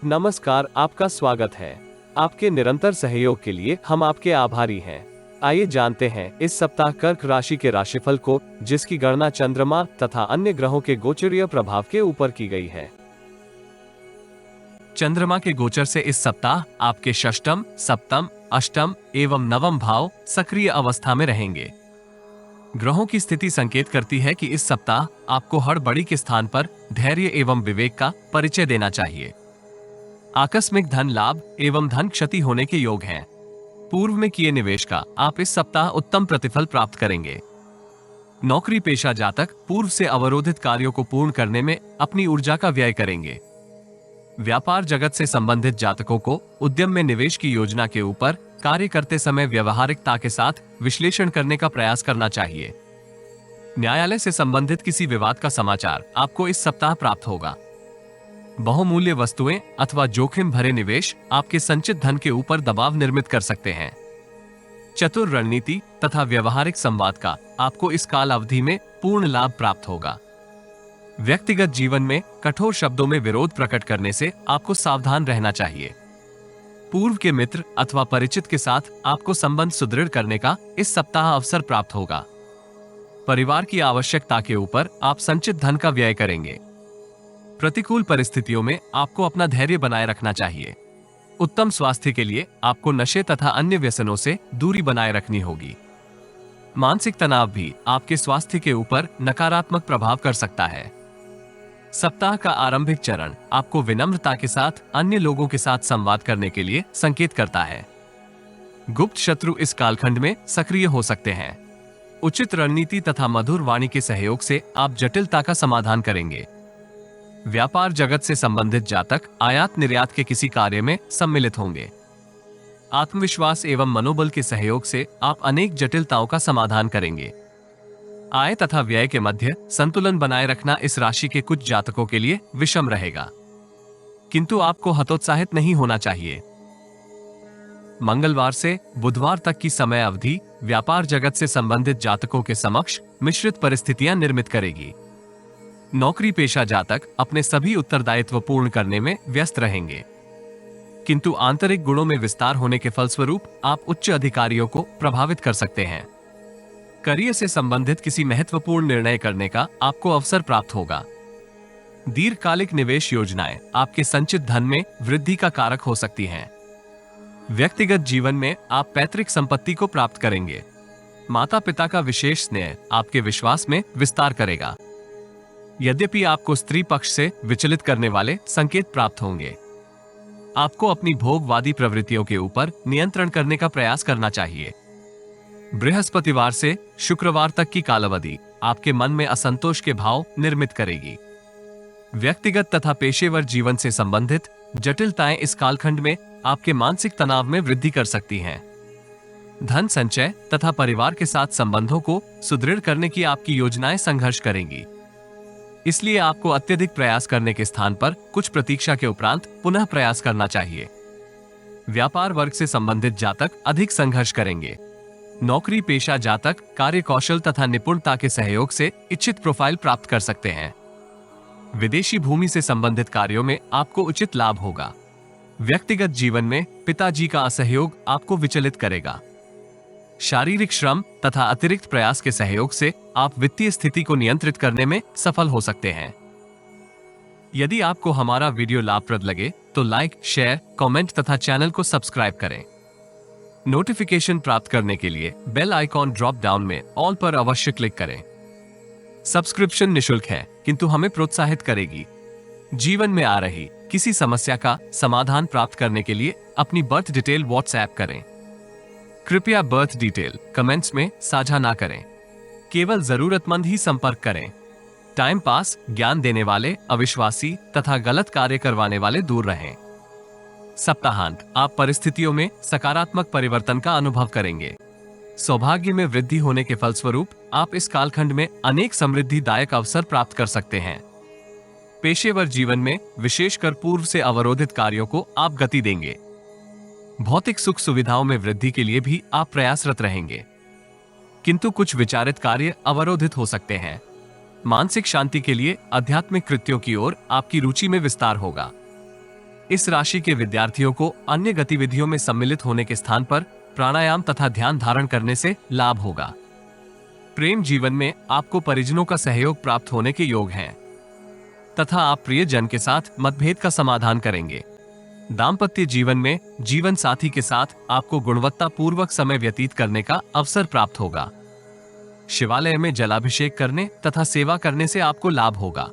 नमस्कार, आपका स्वागत है। आपके निरंतर सहयोग के लिए हम आपके आभारी हैं। आइए जानते हैं इस सप्ताह कर्क राशि के राशिफल को, जिसकी गणना चंद्रमा तथा अन्य ग्रहों के गोचरीय प्रभाव के ऊपर की गई है। चंद्रमा के गोचर से इस सप्ताह आपके षष्टम, सप्तम, अष्टम एवं नवम भाव सक्रिय अवस्था में रहेंगे। ग्रहों की स्थिति संकेत करती है कि इस सप्ताह आपको हड़बड़ी के स्थान पर धैर्य एवं विवेक का परिचय देना चाहिए। आकस्मिक धन लाभ एवं धन क्षति होने के योग हैं। पूर्व में किए निवेश का आप इस सप्ताह उत्तम प्रतिफल प्राप्त करेंगे। नौकरी पेशा जातक पूर्व से अवरोधित कार्यों को पूर्ण करने में अपनी ऊर्जा का व्यय करेंगे। व्यापार जगत से संबंधित जातकों को उद्यम में निवेश की योजना के ऊपर कार्य करते समय व्यवहारिकता के साथ विश्लेषण करने का प्रयास करना चाहिए। न्यायालय से संबंधित किसी विवाद का समाचार आपको इस सप्ताह प्राप्त होगा। बहुमूल्य वस्तुएं अथवा जोखिम भरे निवेश आपके संचित धन के ऊपर दबाव निर्मित कर सकते हैं। चतुर रणनीति तथा व्यवहारिक संवाद का आपको इस काल अवधि में पूर्ण लाभ प्राप्त होगा। व्यक्तिगत जीवन में कठोर शब्दों में विरोध प्रकट करने से आपको सावधान रहना चाहिए। पूर्व के मित्र अथवा परिचित के साथ आपको संबंध सुदृढ़ करने का इस सप्ताह अवसर प्राप्त होगा। परिवार की आवश्यकता के ऊपर आप संचित धन का व्यय करेंगे। प्रतिकूल परिस्थितियों में आपको अपना धैर्य बनाए रखना चाहिए। उत्तम स्वास्थ्य के लिए आपको नशे तथा अन्य व्यसनों से दूरी बनाए रखनी होगी। मानसिक तनाव भी आपके स्वास्थ्य के ऊपर नकारात्मक प्रभाव कर सकता है। सप्ताह का आरंभिक चरण आपको विनम्रता के साथ अन्य लोगों के साथ संवाद करने के लिए संकेत करता है। गुप्त शत्रु इस कालखंड में सक्रिय हो सकते हैं। उचित रणनीति तथा मधुर वाणी के सहयोग से आप जटिलता का समाधान करेंगे। व्यापार जगत से संबंधित जातक आयात निर्यात के किसी कार्य में सम्मिलित होंगे। आत्मविश्वास एवं मनोबल के सहयोग से आप अनेक जटिलताओं का समाधान करेंगे। आय तथा व्यय के मध्य संतुलन बनाए रखना इस राशि के कुछ जातकों के लिए विषम रहेगा, किंतु आपको हतोत्साहित नहीं होना चाहिए। मंगलवार से बुधवार तक की समय अवधि व्यापार जगत से संबंधित जातकों के समक्ष मिश्रित परिस्थितियां निर्मित करेगी। नौकरी पेशा जातक अपने सभी उत्तरदायित्व पूर्ण करने में व्यस्त रहेंगे, किंतु आंतरिक गुणों में विस्तार होने के फलस्वरूप आप उच्च अधिकारियों को प्रभावित कर सकते हैं। करियर से संबंधित किसी महत्वपूर्ण निर्णय करने का आपको अवसर प्राप्त होगा। दीर्घकालिक निवेश योजनाएं आपके संचित धन में वृद्धि का कारक हो सकती हैं। व्यक्तिगत जीवन में आप पैतृक संपत्ति को प्राप्त करेंगे। माता पिता का विशेष स्नेह आपके विश्वास में विस्तार करेगा। यद्यपि आपको स्त्री पक्ष से विचलित करने वाले संकेत प्राप्त होंगे। आपको अपनी भोगवादी प्रवृत्तियों के ऊपर नियंत्रण करने का प्रयास करना चाहिए। बृहस्पतिवार से शुक्रवार तक की कालावधि आपके मन में असंतोष के भाव निर्मित करेगी। व्यक्तिगत तथा पेशेवर जीवन से संबंधित जटिलताएं इस कालखंड में आपके मानसिक तनाव में वृद्धि कर सकती हैं। धन संचय तथा परिवार के साथ संबंधों को सुदृढ़ करने की आपकी योजनाएं संघर्ष करेंगी। इसलिए आपको अत्यधिक प्रयास करने के स्थान पर कुछ प्रतीक्षा के उपरांत पुनः प्रयास करना चाहिए। व्यापार वर्ग से संबंधित जातक अधिक संघर्ष करेंगे। नौकरी पेशा जातक कार्य कौशल तथा निपुणता के सहयोग से इच्छित प्रोफाइल प्राप्त कर सकते हैं। विदेशी भूमि से संबंधित कार्यों में आपको उचित लाभ होगा। व्यक्तिगत जीवन में पिताजी का असहयोग आपको विचलित करेगा। शारीरिक श्रम तथा अतिरिक्त प्रयास के सहयोग से आप वित्तीय स्थिति को नियंत्रित करने में सफल हो सकते हैं। यदि आपको हमारा वीडियो लाभप्रद लगे तो लाइक, शेयर, कमेंट तथा चैनल को सब्सक्राइब करें। नोटिफिकेशन प्राप्त करने के लिए बेल आइकॉन ड्रॉप डाउन में ऑल पर अवश्य क्लिक करें। सब्सक्रिप्शन निशुल्क है, किंतु हमें प्रोत्साहित करेगी। जीवन में आ रही किसी समस्या का समाधान प्राप्त करने के लिए अपनी बर्थ डिटेल व्हाट्सएप करें। कृपया बर्थ डिटेल कमेंट्स में साझा ना करें। केवल जरूरतमंद ही संपर्क करें। टाइम पास, ज्ञान देने वाले, अविश्वासी तथा गलत कार्य करवाने वाले दूर रहें। सप्ताहांत आप परिस्थितियों में सकारात्मक परिवर्तन का अनुभव करेंगे। सौभाग्य में वृद्धि होने के फलस्वरूप आप इस कालखंड में अनेक समृद्धिदायक अवसर प्राप्त कर सकते हैं। पेशेवर जीवन में विशेषकर पूर्व से अवरोधित कार्यों को आप गति देंगे। भौतिक सुख सुविधाओं में वृद्धि के लिए भी आप प्रयासरत रहेंगे, किंतु कुछ विचारित कार्य अवरोधित हो सकते हैं। मानसिक शांति के लिए आध्यात्मिक कृत्यों की ओर आपकी रुचि में विस्तार होगा। इस राशि के विद्यार्थियों को अन्य गतिविधियों में सम्मिलित होने के स्थान पर प्राणायाम तथा ध्यान धारण करने से लाभ होगा। प्रेम जीवन में आपको परिजनों का सहयोग प्राप्त होने के योग हैं तथा आप प्रियजन के साथ मतभेद का समाधान करेंगे। दाम्पत्य जीवन में जीवन साथी के साथ आपको गुणवत्ता पूर्वक समय व्यतीत करने का अवसर प्राप्त होगा। शिवालय में जलाभिषेक करने तथा सेवा करने से आपको लाभ होगा।